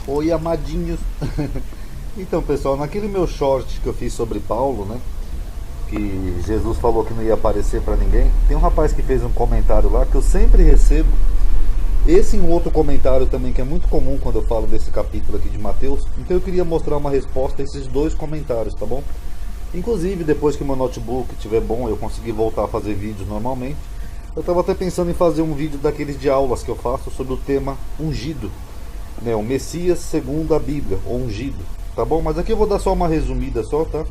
Oi, amadinhos. Então, pessoal, naquele meu short que eu fiz sobre Paulo, né, que Jesus falou que não ia aparecer para ninguém, tem um rapaz que fez um comentário lá que eu sempre recebo. Esse e um outro comentário também que é muito comum quando eu falo desse capítulo aqui de Mateus. Então eu queria mostrar uma resposta a esses dois comentários, tá bom? Inclusive, depois que meu notebook estiver bom, eu conseguir voltar a fazer vídeos normalmente, eu estava até pensando em fazer um vídeo daqueles de aulas que eu faço sobre o tema ungido, né, o Messias segundo a Bíblia, ou ungido, tá bom? Mas aqui eu vou dar só uma resumida só, tá?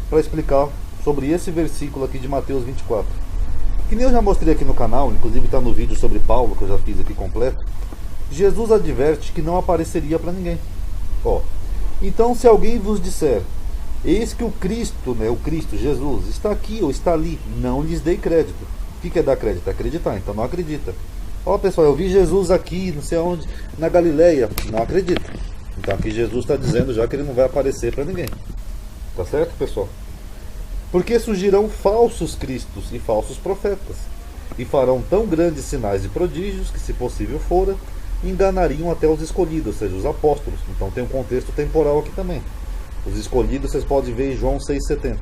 Para explicar sobre esse versículo aqui de Mateus 24. Que nem eu já mostrei aqui no canal, inclusive está no vídeo sobre Paulo, que eu já fiz aqui completo. Jesus adverte que não apareceria para ninguém. Ó, então se alguém vos disser, eis que o Cristo, né, o Cristo, Jesus, está aqui ou está ali, não lhes dei crédito. O que é dar crédito? Acreditar, então não acredita. Ó pessoal, eu vi Jesus aqui, não sei aonde, na Galileia, não acredita. Então aqui Jesus está dizendo já que ele não vai aparecer para ninguém. Tá certo, pessoal? Porque surgirão falsos cristos e falsos profetas, e farão tão grandes sinais e prodígios que, se possível fora, enganariam até os escolhidos, ou seja, os apóstolos. Então tem um contexto temporal aqui também. Os escolhidos vocês podem ver em João 6,70.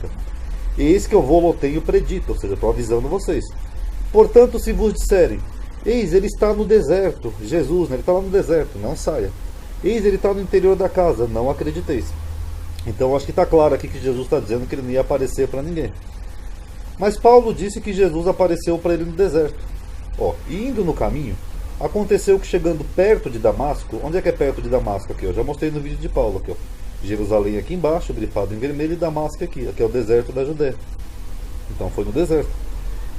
Eis que eu vou tenho predito, ou seja, estou avisando vocês. Portanto, se vos disserem, eis, ele está no deserto, Jesus, né, ele está lá no deserto, não saia. Eis, ele está no interior da casa, não acrediteis. Então acho que está claro aqui que Jesus está dizendo que ele não ia aparecer para ninguém. Mas Paulo disse que Jesus apareceu para ele no deserto. Ó, e indo no caminho, aconteceu que chegando perto de Damasco, onde é que é perto de Damasco aqui? Eu já mostrei no vídeo de Paulo aqui, ó. Jerusalém aqui embaixo, grifado em vermelho, e Damasco aqui é o deserto da Judéia. Então foi no deserto.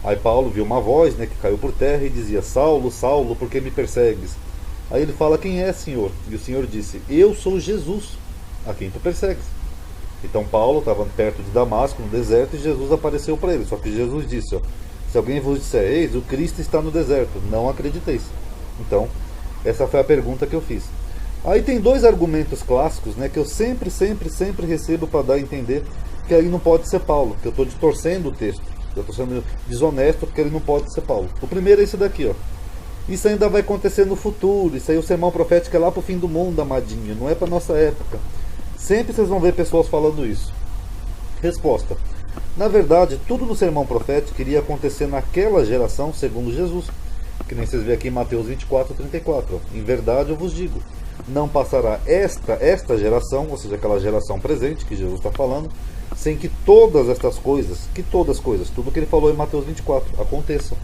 Aí Paulo viu uma voz, né, que caiu por terra e dizia, Saulo, Saulo, por que me persegues? Aí ele fala, quem é, Senhor? E o Senhor disse, eu sou Jesus, a quem tu persegues. Então Paulo estava perto de Damasco, no deserto, e Jesus apareceu para ele. Só que Jesus disse, ó, se alguém vos disser, eis, o Cristo está no deserto, não acrediteis. Então, essa foi a pergunta que eu fiz. Aí tem dois argumentos clássicos, né, que eu sempre recebo para dar a entender que aí não pode ser Paulo, que eu estou distorcendo o texto. Eu estou sendo desonesto porque ele não pode ser Paulo. O primeiro é esse daqui, ó. Isso ainda vai acontecer no futuro. Isso aí o sermão profético é lá para o fim do mundo, amadinho. Não é para nossa época. Sempre vocês vão ver pessoas falando isso. Resposta. Na verdade, tudo no sermão profético iria acontecer naquela geração, segundo Jesus. Que nem vocês veem aqui em Mateus 24:34. Em verdade eu vos digo, não passará esta geração, ou seja, aquela geração presente que Jesus está falando, sem que todas estas coisas, tudo que ele falou em Mateus 24, aconteçam.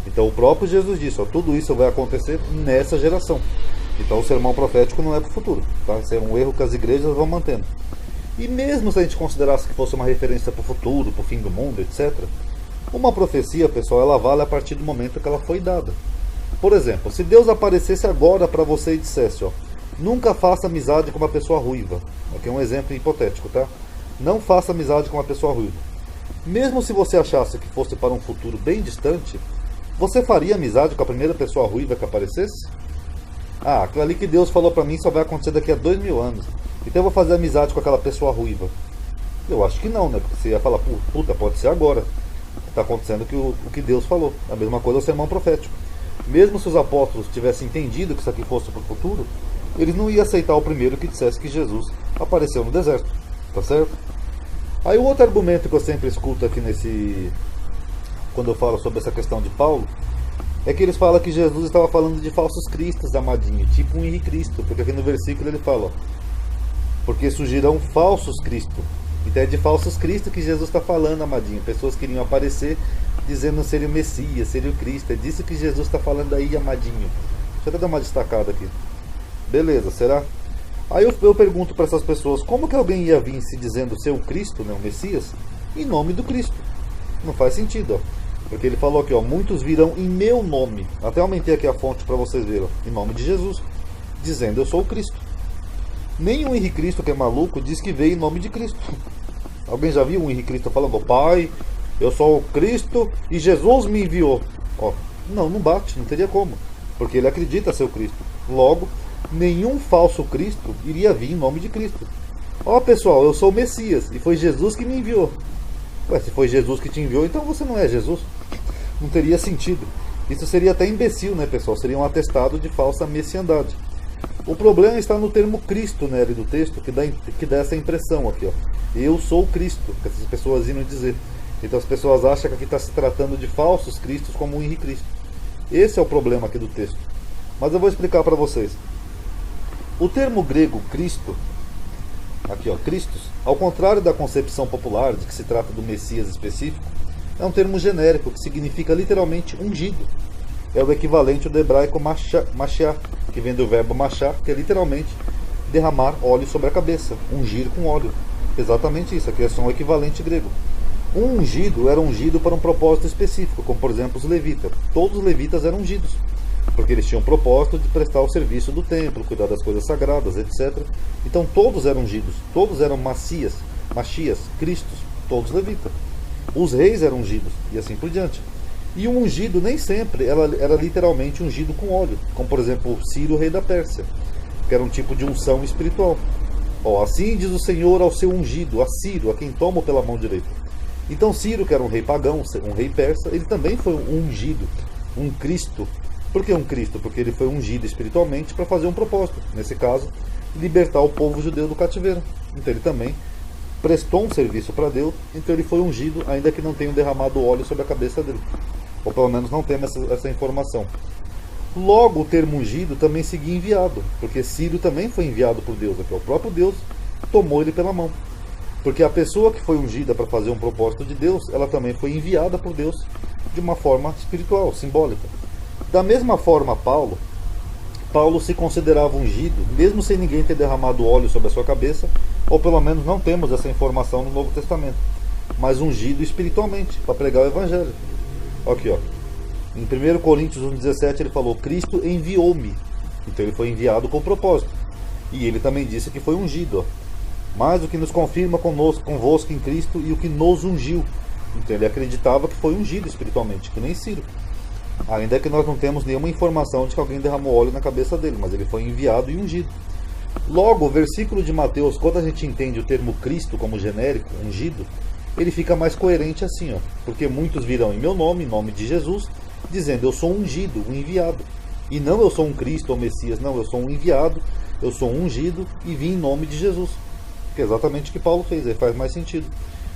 Então o próprio Jesus disse, ó, tudo isso vai acontecer nessa geração. Então o sermão profético não é para o futuro, tá? Isso é um erro que as igrejas vão mantendo. E mesmo se a gente considerasse que fosse uma referência para o futuro, para o fim do mundo, etc., uma profecia, pessoal, ela vale a partir do momento que ela foi dada. Por exemplo, se Deus aparecesse agora para você e dissesse, ó, nunca faça amizade com uma pessoa ruiva. Aqui é um exemplo hipotético, tá? Não faça amizade com uma pessoa ruiva. Mesmo se você achasse que fosse para um futuro bem distante, você faria amizade com a primeira pessoa ruiva que aparecesse? Ah, aquilo ali que Deus falou para mim só vai acontecer daqui a 2000 anos. Então eu vou fazer amizade com aquela pessoa ruiva. Eu acho que não, né? Porque você ia falar, puta, pode ser agora. Está acontecendo o que Deus falou. A mesma coisa é o sermão profético. Mesmo se os apóstolos tivessem entendido que isso aqui fosse para o futuro, eles não iam aceitar o primeiro que dissesse que Jesus apareceu no deserto. Tá certo? Aí o outro argumento que eu sempre escuto aqui quando eu falo sobre essa questão de Paulo, é que eles falam que Jesus estava falando de falsos cristos, amadinho, tipo um Henrique Cristo, porque aqui no versículo ele fala, ó, porque surgirão falsos cristos. Então é de falsos cristos que Jesus está falando, amadinho. Pessoas que iriam aparecer dizendo ser o Messias, ser o Cristo. É disso que Jesus está falando aí, amadinho. Deixa eu até dar uma destacada aqui. Beleza, será? Aí eu pergunto para essas pessoas, como que alguém ia vir se dizendo ser o Cristo, né, o Messias, em nome do Cristo? Não faz sentido, ó. Porque ele falou aqui, ó, muitos virão em meu nome. Até aumentei aqui a fonte para vocês verem, ó, em nome de Jesus, dizendo eu sou o Cristo. Nenhum Henrique Cristo que é maluco diz que veio em nome de Cristo. Alguém já viu um Henrique Cristo falando, Pai, eu sou o Cristo e Jesus me enviou? Ó, não bate, não teria como. Porque ele acredita ser o Cristo. Logo, nenhum falso Cristo iria vir em nome de Cristo. Ó pessoal, eu sou o Messias e foi Jesus que me enviou. Ué, se foi Jesus que te enviou, então você não é Jesus. Não teria sentido. Isso seria até imbecil, né pessoal? Seria um atestado de falsa messiandade. O problema está no termo Cristo, né, ali do texto, que dá essa impressão aqui, ó. Eu sou Cristo, que essas pessoas iam dizer. Então as pessoas acham que aqui está se tratando de falsos cristos como o Henrique Cristo. Esse é o problema aqui do texto. Mas eu vou explicar para vocês. O termo grego Cristo, aqui ó, Christos, ao contrário da concepção popular de que se trata do Messias específico, é um termo genérico que significa literalmente ungido. É o equivalente do hebraico machá, que vem do verbo machá, que é literalmente derramar óleo sobre a cabeça, ungir com óleo. Exatamente isso, aqui é só um equivalente grego. Um ungido era ungido para um propósito específico, como por exemplo os levitas. Todos os levitas eram ungidos, porque eles tinham o propósito de prestar o serviço do templo, cuidar das coisas sagradas, etc. Então todos eram ungidos, todos eram Machias, Cristos, todos levitas. Os reis eram ungidos, e assim por diante. E o ungido nem sempre era literalmente ungido com óleo, como por exemplo Ciro, rei da Pérsia, que era um tipo de unção espiritual. Ó, assim diz o Senhor ao seu ungido, a Ciro, a quem tomo pela mão direita. Então Ciro, que era um rei pagão, um rei persa, ele também foi um ungido, um Cristo. Por que um Cristo? Porque ele foi ungido espiritualmente para fazer um propósito, nesse caso, libertar o povo judeu do cativeiro. Então ele também prestou um serviço para Deus, então ele foi ungido, ainda que não tenha derramado óleo sobre a cabeça dele. Ou pelo menos não temos essa informação. Logo, o termo ungido também seguia enviado, porque Ciro também foi enviado por Deus, aqui, o próprio Deus tomou ele pela mão. Porque a pessoa que foi ungida para fazer um propósito de Deus, ela também foi enviada por Deus de uma forma espiritual, simbólica. Da mesma forma, Paulo se considerava ungido, mesmo sem ninguém ter derramado óleo sobre a sua cabeça, ou pelo menos não temos essa informação no Novo Testamento, mas ungido espiritualmente, para pregar o Evangelho. Aqui, ó. Em 1 Coríntios 1,17 ele falou, Cristo enviou-me. Então ele foi enviado com propósito. E ele também disse que foi ungido, ó. Mas o que nos confirma convosco em Cristo e o que nos ungiu. Então ele acreditava que foi ungido espiritualmente, que nem Ciro. Ainda que nós não temos nenhuma informação de que alguém derramou óleo na cabeça dele, mas ele foi enviado e ungido. Logo, o versículo de Mateus, quando a gente entende o termo Cristo como genérico, ungido, ele fica mais coerente assim, ó. Porque muitos virão em meu nome, em nome de Jesus, dizendo, eu sou um ungido, um enviado. E não eu sou um Cristo ou Messias, não, eu sou um enviado, eu sou um ungido e vim em nome de Jesus. Que é exatamente o que Paulo fez, aí faz mais sentido.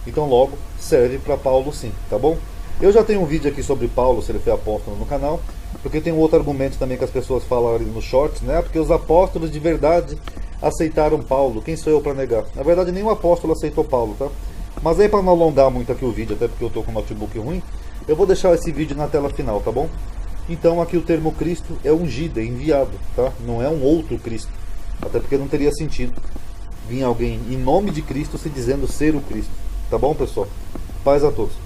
Então logo, serve para Paulo sim, tá bom? Eu já tenho um vídeo aqui sobre Paulo, se ele foi apóstolo, no canal, porque tem um outro argumento também que as pessoas falam ali nos shorts, né? Porque os apóstolos de verdade aceitaram Paulo, quem sou eu para negar? Na verdade nenhum apóstolo aceitou Paulo, tá? Mas aí para não alongar muito aqui o vídeo, até porque eu estou com o notebook ruim, eu vou deixar esse vídeo na tela final, tá bom? Então aqui o termo Cristo é ungido, é enviado, tá? Não é um outro Cristo, até porque não teria sentido vir alguém em nome de Cristo se dizendo ser o Cristo, tá bom, pessoal? Paz a todos.